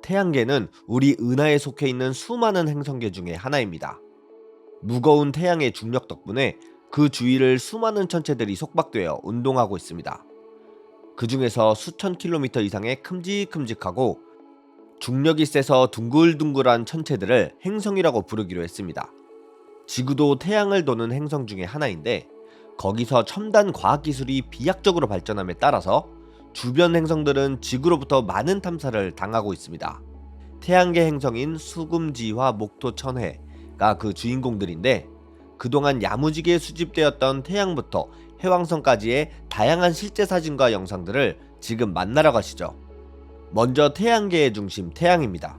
태양계는 우리 은하에 속해 있는 수많은 행성계 중에 하나입니다. 무거운 태양의 중력 덕분에 그 주위를 수많은 천체들이 속박되어 운동하고 있습니다. 그 중에서 수천 킬로미터 이상의 큼직큼직하고 중력이 세서 둥글둥글한 천체들을 행성이라고 부르기로 했습니다. 지구도 태양을 도는 행성 중에 하나인데, 거기서 첨단 과학기술이 비약적으로 발전함에 따라서 주변 행성들은 지구로부터 많은 탐사를 당하고 있습니다. 태양계 행성인 수금지화 목토천해가 그 주인공들인데, 그동안 야무지게 수집되었던 태양부터 해왕성까지의 다양한 실제 사진과 영상들을 지금 만나러 가시죠. 먼저 태양계의 중심 태양입니다.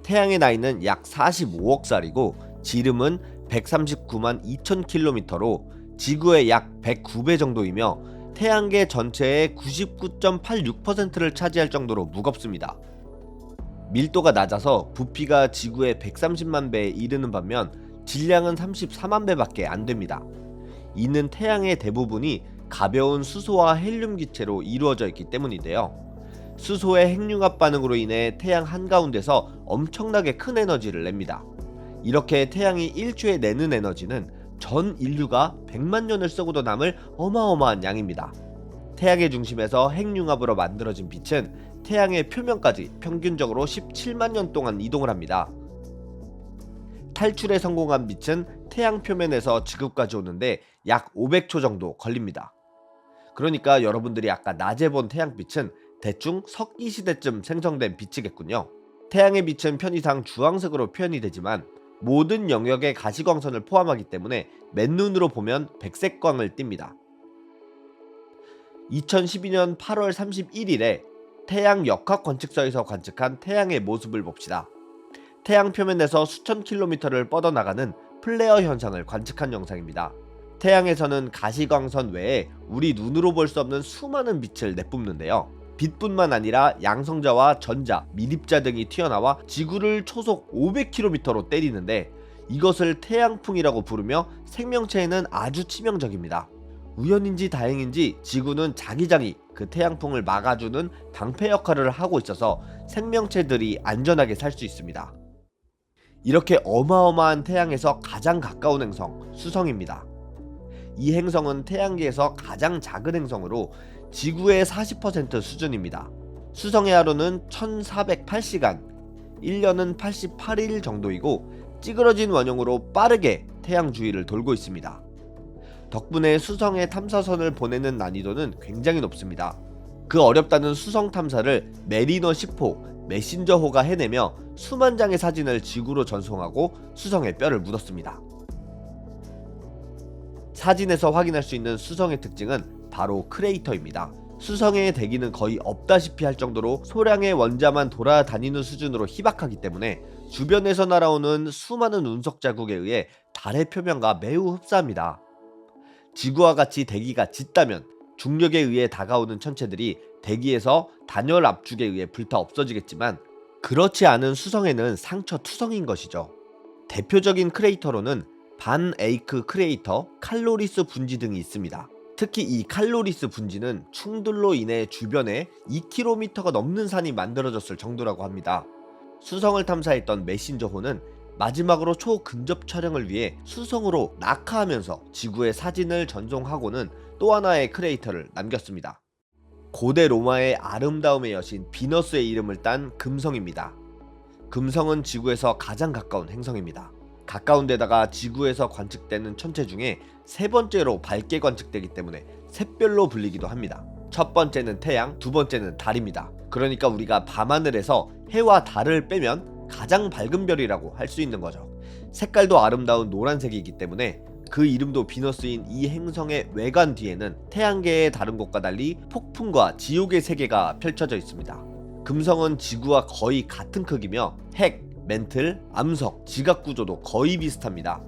태양의 나이는 약 45억 살이고 지름은 139만 2,000km로 지구의 약 109배 정도이며 태양계 전체의 99.86%를 차지할 정도로 무겁습니다. 밀도가 낮아서 부피가 지구의 130만 배에 이르는 반면 질량은 34만 배밖에 안 됩니다. 이는 태양의 대부분이 가벼운 수소와 헬륨 기체로 이루어져 있기 때문인데요. 수소의 핵융합 반응으로 인해 태양 한가운데서 엄청나게 큰 에너지를 냅니다. 이렇게 태양이 일초에 내는 에너지는 전 인류가 100만 년을 쓰고도 남을 어마어마한 양입니다. 태양의 중심에서 핵융합으로 만들어진 빛은 태양의 표면까지 평균적으로 17만 년 동안 이동을 합니다. 탈출에 성공한 빛은 태양 표면에서 지구까지 오는데 약 500초 정도 걸립니다. 그러니까 여러분들이 아까 낮에 본 태양빛은 대충 석기시대쯤 생성된 빛이겠군요. 태양의 빛은 편의상 주황색으로 표현이 되지만 모든 영역의 가시광선을 포함하기 때문에 맨눈으로 보면 백색광을 띱니다. 2012년 8월 31일에 태양 역학 관측소에서 관측한 태양의 모습을 봅시다. 태양 표면에서 수천 킬로미터를 뻗어나가는 플레어 현상을 관측한 영상입니다. 태양에서는 가시광선 외에 우리 눈으로 볼 수 없는 수많은 빛을 내뿜는데요. 빛뿐만 아니라 양성자와 전자, 미립자 등이 튀어나와 지구를 초속 500km로 때리는데, 이것을 태양풍이라고 부르며 생명체에는 아주 치명적입니다. 우연인지 다행인지 지구는 자기장이 그 태양풍을 막아주는 방패 역할을 하고 있어서 생명체들이 안전하게 살 수 있습니다. 이렇게 어마어마한 태양에서 가장 가까운 행성, 수성입니다. 이 행성은 태양계에서 가장 작은 행성으로 지구의 40% 수준입니다. 수성의 하루는 1408시간, 1년은 88일 정도이고 찌그러진 원형으로 빠르게 태양 주위를 돌고 있습니다. 덕분에 수성에 탐사선을 보내는 난이도는 굉장히 높습니다. 그 어렵다는 수성 탐사를 메리너 10호 메신저호가 해내며 수만 장의 사진을 지구로 전송하고 수성에 뼈를 묻었습니다. 사진에서 확인할 수 있는 수성의 특징은 바로 크레이터입니다. 수성의 대기는 거의 없다시피 할 정도로 소량의 원자만 돌아다니는 수준으로 희박하기 때문에 주변에서 날아오는 수많은 운석 자국에 의해 달의 표면과 매우 흡사합니다. 지구와 같이 대기가 짙다면 중력에 의해 다가오는 천체들이 대기에서 단열 압축에 의해 불타 없어지겠지만, 그렇지 않은 수성에는 상처 투성인 것이죠. 대표적인 크레이터로는 반 에이크 크레이터, 칼로리스 분지 등이 있습니다. 특히 이 칼로리스 분지는 충돌로 인해 주변에 2km가 넘는 산이 만들어졌을 정도라고 합니다. 수성을 탐사했던 메신저호는 마지막으로 초근접 촬영을 위해 수성으로 낙하하면서 지구의 사진을 전송하고는 또 하나의 크레이터를 남겼습니다. 고대 로마의 아름다움의 여신 비너스의 이름을 딴 금성입니다. 금성은 지구에서 가장 가까운 행성입니다. 가까운 데다가 지구에서 관측되는 천체 중에 세 번째로 밝게 관측되기 때문에 샛별로 불리기도 합니다. 첫 번째는 태양, 두 번째는 달입니다. 그러니까 우리가 밤하늘에서 해와 달을 빼면 가장 밝은 별이라고 할 수 있는 거죠. 색깔도 아름다운 노란색이기 때문에 그 이름도 비너스인 이 행성의 외관 뒤에는 태양계의 다른 곳과 달리 폭풍과 지옥의 세계가 펼쳐져 있습니다. 금성은 지구와 거의 같은 크기며 핵, 멘틀, 암석, 지각 구조도 거의 비슷합니다.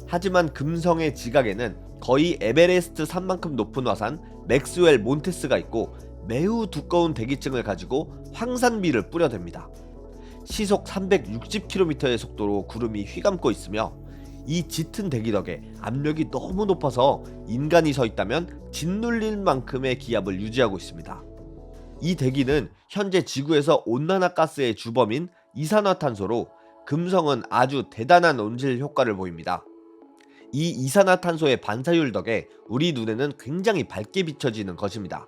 하지만 금성의 지각에는 거의 에베레스트 산만큼 높은 화산 맥스웰 몬테스가 있고 매우 두꺼운 대기층을 가지고 황산비를 뿌려댑니다. 시속 360km의 속도로 구름이 휘감고 있으며 이 짙은 대기 덕에 압력이 너무 높아서 인간이 서 있다면 짓눌릴 만큼의 기압을 유지하고 있습니다. 이 대기는 현재 지구에서 온난화가스의 주범인 이산화탄소로 금성은 아주 대단한 온실 효과를 보입니다. 이 이산화탄소의 반사율 덕에 우리 눈에는 굉장히 밝게 비춰지는 것입니다.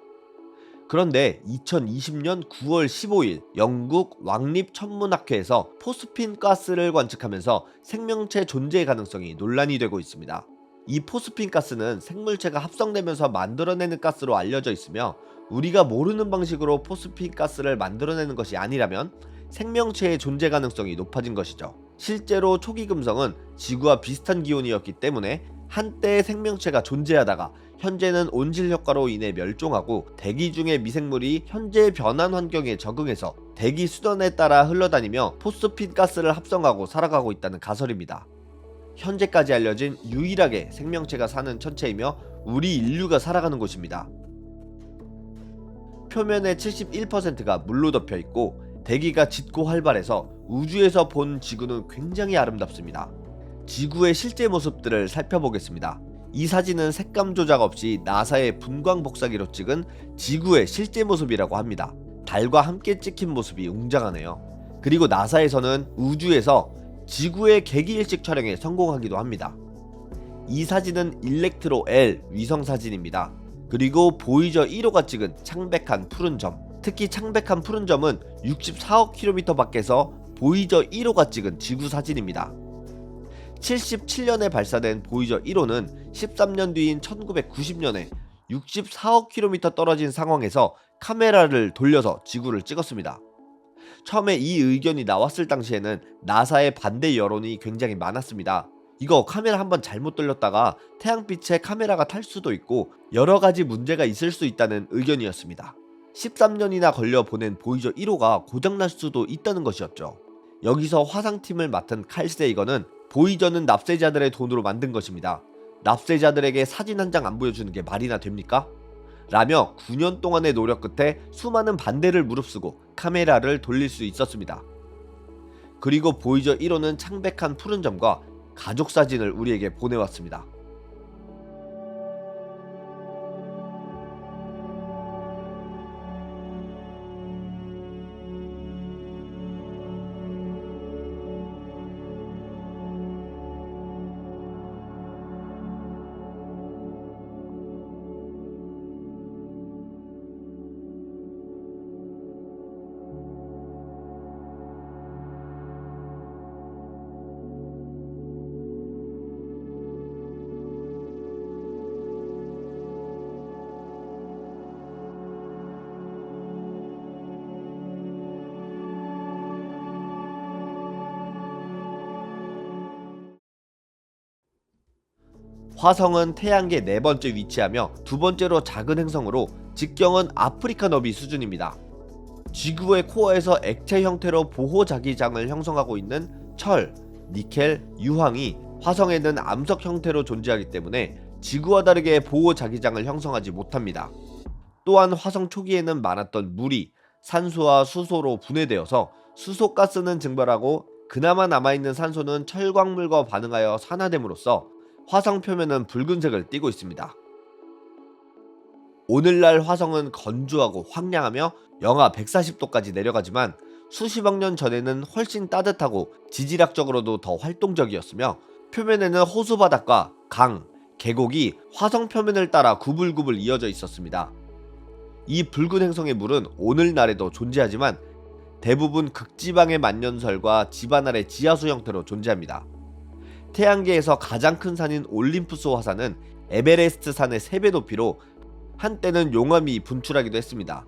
그런데 2020년 9월 15일 영국 왕립 천문학회에서 포스핀 가스를 관측하면서 생명체 존재 가능성이 논란이 되고 있습니다. 이 포스핀 가스는 생물체가 합성되면서 만들어내는 가스로 알려져 있으며, 우리가 모르는 방식으로 포스핀 가스를 만들어내는 것이 아니라면 생명체의 존재 가능성이 높아진 것이죠. 실제로 초기 금성은 지구와 비슷한 기온이었기 때문에 한때 생명체가 존재하다가 현재는 온실 효과로 인해 멸종하고, 대기 중의 미생물이 현재 변한 환경에 적응해서 대기 수던에 따라 흘러다니며 포스핀 가스를 합성하고 살아가고 있다는 가설입니다. 현재까지 알려진 유일하게 생명체가 사는 천체이며 우리 인류가 살아가는 곳입니다. 표면의 71%가 물로 덮여 있고 대기가 짙고 활발해서 우주에서 본 지구는 굉장히 아름답습니다. 지구의 실제 모습들을 살펴보겠습니다. 이 사진은 색감 조작 없이 나사의 분광 복사기로 찍은 지구의 실제 모습이라고 합니다. 달과 함께 찍힌 모습이 웅장하네요. 그리고 나사에서는 우주에서 지구의 개기일식 촬영에 성공하기도 합니다. 이 사진은 일렉트로 L 위성 사진입니다. 그리고 보이저 1호가 찍은 창백한 푸른 점, 특히 창백한 푸른 점은 64억 킬로미터 밖에서 보이저 1호가 찍은 지구 사진입니다. 77년에 발사된 보이저 1호는 13년 뒤인 1990년에 64억 킬로미터 떨어진 상황에서 카메라를 돌려서 지구를 찍었습니다. 처음에 이 의견이 나왔을 당시에는 나사의 반대 여론이 굉장히 많았습니다. 이거 카메라 한번 잘못 돌렸다가 태양빛에 카메라가 탈 수도 있고 여러가지 문제가 있을 수 있다는 의견이었습니다. 13년이나 걸려 보낸 보이저 1호가 고장날 수도 있다는 것이었죠. 여기서 화상팀을 맡은 칼 세이건은 보이저는 납세자들의 돈으로 만든 것입니다. 납세자들에게 사진 한 장 안 보여주는 게 말이나 됩니까? 라며 9년 동안의 노력 끝에 수많은 반대를 무릅쓰고 카메라를 돌릴 수 있었습니다. 그리고 보이저 1호는 창백한 푸른 점과 가족 사진을 우리에게 보내왔습니다. 화성은 태양계 네 번째 위치하며 두 번째로 작은 행성으로 직경은 아프리카 너비 수준입니다. 지구의 코어에서 액체 형태로 보호 자기장을 형성하고 있는 철, 니켈, 유황이 화성에는 암석 형태로 존재하기 때문에 지구와 다르게 보호 자기장을 형성하지 못합니다. 또한 화성 초기에는 많았던 물이 산소와 수소로 분해되어서 수소가스는 증발하고 그나마 남아있는 산소는 철광물과 반응하여 산화됨으로써 화성 표면은 붉은색을 띠고 있습니다. 오늘날 화성은 건조하고 황량하며 영하 140도까지 내려가지만 수십억 년 전에는 훨씬 따뜻하고 지질학적으로도 더 활동적이었으며 표면에는 호수바닥과 강, 계곡이 화성 표면을 따라 구불구불 이어져 있었습니다. 이 붉은 행성의 물은 오늘날에도 존재하지만 대부분 극지방의 만년설과 집안 아래 지하수 형태로 존재합니다. 태양계에서 가장 큰 산인 올림푸스 화산은 에베레스트 산의 3배 높이로 한때는 용암이 분출하기도 했습니다.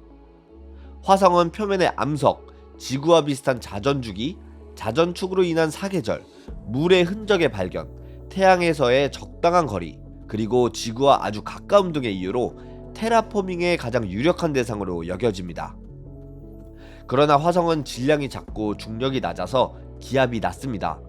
화성은 표면의 암석, 지구와 비슷한 자전주기, 자전축으로 인한 사계절, 물의 흔적의 발견, 태양에서의 적당한 거리, 그리고 지구와 아주 가까움 등의 이유로 테라포밍의 가장 유력한 대상으로 여겨집니다. 그러나 화성은 질량이 작고 중력이 낮아서 기압이 낮습니다.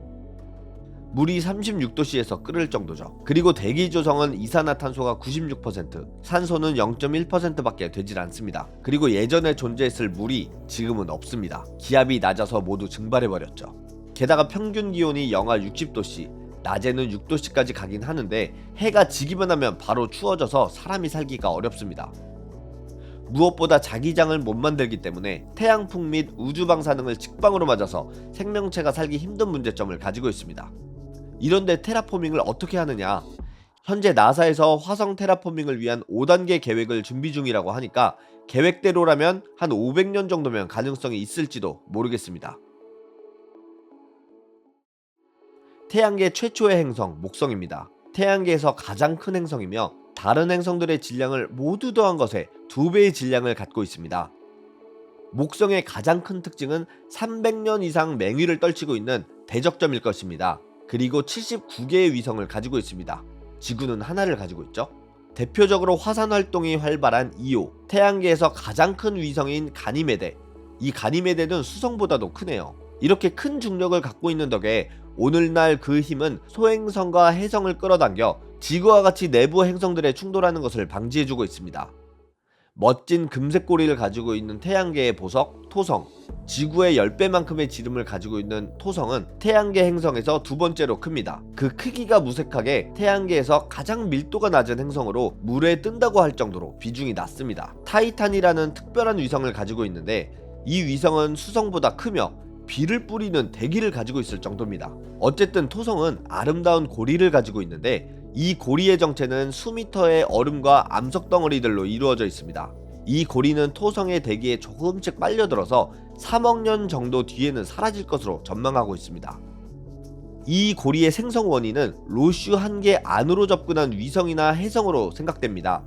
물이 36도씨에서 끓을 정도죠. 그리고 대기 조성은 이산화탄소가 96%, 산소는 0.1%밖에 되질 않습니다. 그리고 예전에 존재했을 물이 지금은 없습니다. 기압이 낮아서 모두 증발해버렸죠. 게다가 평균 기온이 영하 60도씨, 낮에는 6도씨까지 가긴 하는데 해가 지기만 하면 바로 추워져서 사람이 살기가 어렵습니다. 무엇보다 자기장을 못 만들기 때문에 태양풍 및 우주 방사능을 직방으로 맞아서 생명체가 살기 힘든 문제점을 가지고 있습니다. 이런데 테라포밍을 어떻게 하느냐? 현재 나사에서 화성 테라포밍을 위한 5단계 계획을 준비 중이라고 하니까 계획대로라면 한 500년 정도면 가능성이 있을지도 모르겠습니다. 태양계 최초의 행성 목성입니다. 태양계에서 가장 큰 행성이며 다른 행성들의 질량을 모두 더한 것에 2배의 질량을 갖고 있습니다. 목성의 가장 큰 특징은 300년 이상 맹위를 떨치고 있는 대적점일 것입니다. 그리고 79개의 위성을 가지고 있습니다. 지구는 하나를 가지고 있죠. 대표적으로 화산 활동이 활발한 이오, 태양계에서 가장 큰 위성인 가니메데. 이 가니메데는 수성보다도 크네요. 이렇게 큰 중력을 갖고 있는 덕에 오늘날 그 힘은 소행성과 해성을 끌어당겨 지구와 같이 내부 행성들의 충돌하는 것을 방지해주고 있습니다. 멋진 금색 꼬리를 가지고 있는 태양계의 보석 토성, 지구의 10배만큼의 지름을 가지고 있는 토성은 태양계 행성에서 두 번째로 큽니다. 그 크기가 무색하게 태양계에서 가장 밀도가 낮은 행성으로 물에 뜬다고 할 정도로 비중이 낮습니다. 타이탄이라는 특별한 위성을 가지고 있는데 이 위성은 수성보다 크며 비를 뿌리는 대기를 가지고 있을 정도입니다. 어쨌든 토성은 아름다운 고리를 가지고 있는데 이 고리의 정체는 수미터의 얼음과 암석 덩어리들로 이루어져 있습니다. 이 고리는 토성의 대기에 조금씩 빨려들어서 3억 년 정도 뒤에는 사라질 것으로 전망하고 있습니다. 이 고리의 생성 원인은 로슈 한계 안으로 접근한 위성이나 해성으로 생각됩니다.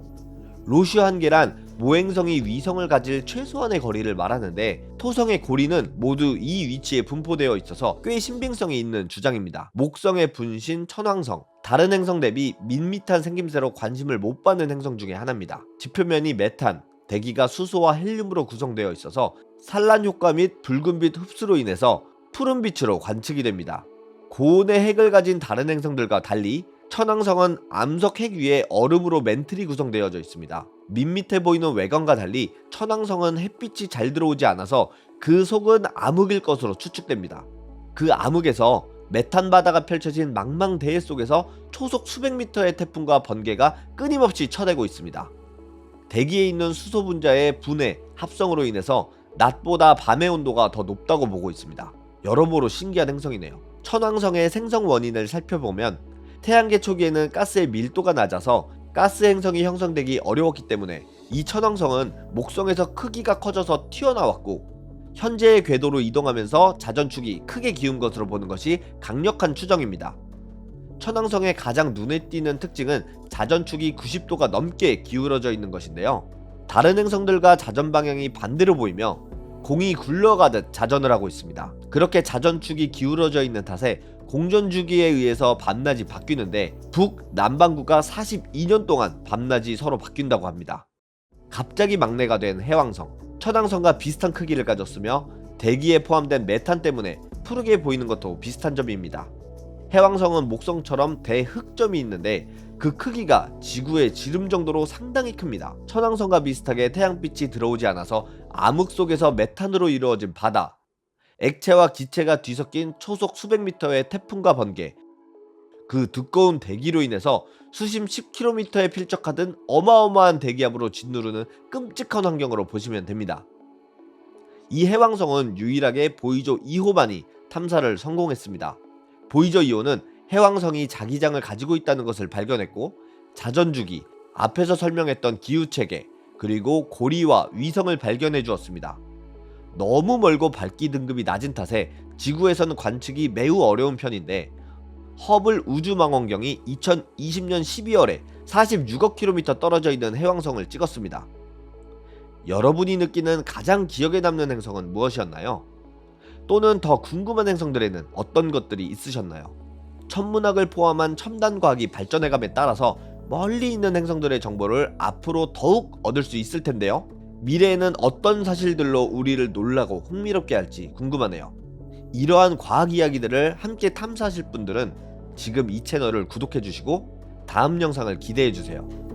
로슈 한계란 모행성이 위성을 가질 최소한의 거리를 말하는데 토성의 고리는 모두 이 위치에 분포되어 있어서 꽤 신빙성이 있는 주장입니다. 목성의 분신 천왕성, 다른 행성 대비 밋밋한 생김새로 관심을 못 받는 행성 중에 하나입니다. 지표면이 메탄, 대기가 수소와 헬륨으로 구성되어 있어서 산란 효과 및 붉은빛 흡수로 인해서 푸른빛으로 관측이 됩니다. 고온의 핵을 가진 다른 행성들과 달리 천왕성은 암석 핵 위에 얼음으로 멘틀이 구성되어져 있습니다. 밋밋해 보이는 외관과 달리 천왕성은 햇빛이 잘 들어오지 않아서 그 속은 암흑일 것으로 추측됩니다. 그 암흑에서 메탄 바다가 펼쳐진 망망대해 속에서 초속 수백 미터의 태풍과 번개가 끊임없이 쳐대고 있습니다. 대기에 있는 수소 분자의 분해, 합성으로 인해서 낮보다 밤의 온도가 더 높다고 보고 있습니다. 여러모로 신기한 행성이네요. 천왕성의 생성 원인을 살펴보면 태양계 초기에는 가스의 밀도가 낮아서 가스 행성이 형성되기 어려웠기 때문에 이 천왕성은 목성에서 크기가 커져서 튀어나왔고 현재의 궤도로 이동하면서 자전축이 크게 기운 것으로 보는 것이 강력한 추정입니다. 천왕성의 가장 눈에 띄는 특징은 자전축이 90도가 넘게 기울어져 있는 것인데요. 다른 행성들과 자전 방향이 반대로 보이며 공이 굴러가듯 자전을 하고 있습니다. 그렇게 자전축이 기울어져 있는 탓에 공전주기에 의해서 밤낮이 바뀌는데 북남반구가 42년 동안 밤낮이 서로 바뀐다고 합니다. 갑자기 막내가 된 해왕성, 천왕성과 비슷한 크기를 가졌으며 대기에 포함된 메탄 때문에 푸르게 보이는 것도 비슷한 점입니다. 해왕성은 목성처럼 대흑점이 있는데 그 크기가 지구의 지름 정도로 상당히 큽니다. 천왕성과 비슷하게 태양빛이 들어오지 않아서 암흑 속에서 메탄으로 이루어진 바다, 액체와 기체가 뒤섞인 초속 수백 미터의 태풍과 번개, 그 두꺼운 대기로 인해서 수심 10km에 필적하던 어마어마한 대기압으로 짓누르는 끔찍한 환경으로 보시면 됩니다. 이 해왕성은 유일하게 보이저 2호만이 탐사를 성공했습니다. 보이저 2호는 해왕성이 자기장을 가지고 있다는 것을 발견했고 자전주기, 앞에서 설명했던 기후체계, 그리고 고리와 위성을 발견해 주었습니다. 너무 멀고 밝기 등급이 낮은 탓에 지구에서는 관측이 매우 어려운 편인데 허블 우주망원경이 2020년 12월에 46억 km 떨어져 있는 해왕성을 찍었습니다. 여러분이 느끼는 가장 기억에 남는 행성은 무엇이었나요? 또는 더 궁금한 행성들에는 어떤 것들이 있으셨나요? 천문학을 포함한 첨단 과학이 발전해감에 따라서 멀리 있는 행성들의 정보를 앞으로 더욱 얻을 수 있을 텐데요. 미래에는 어떤 사실들로 우리를 놀라고 흥미롭게 할지 궁금하네요. 이러한 과학 이야기들을 함께 탐사하실 분들은 지금 이 채널을 구독해주시고 다음 영상을 기대해주세요.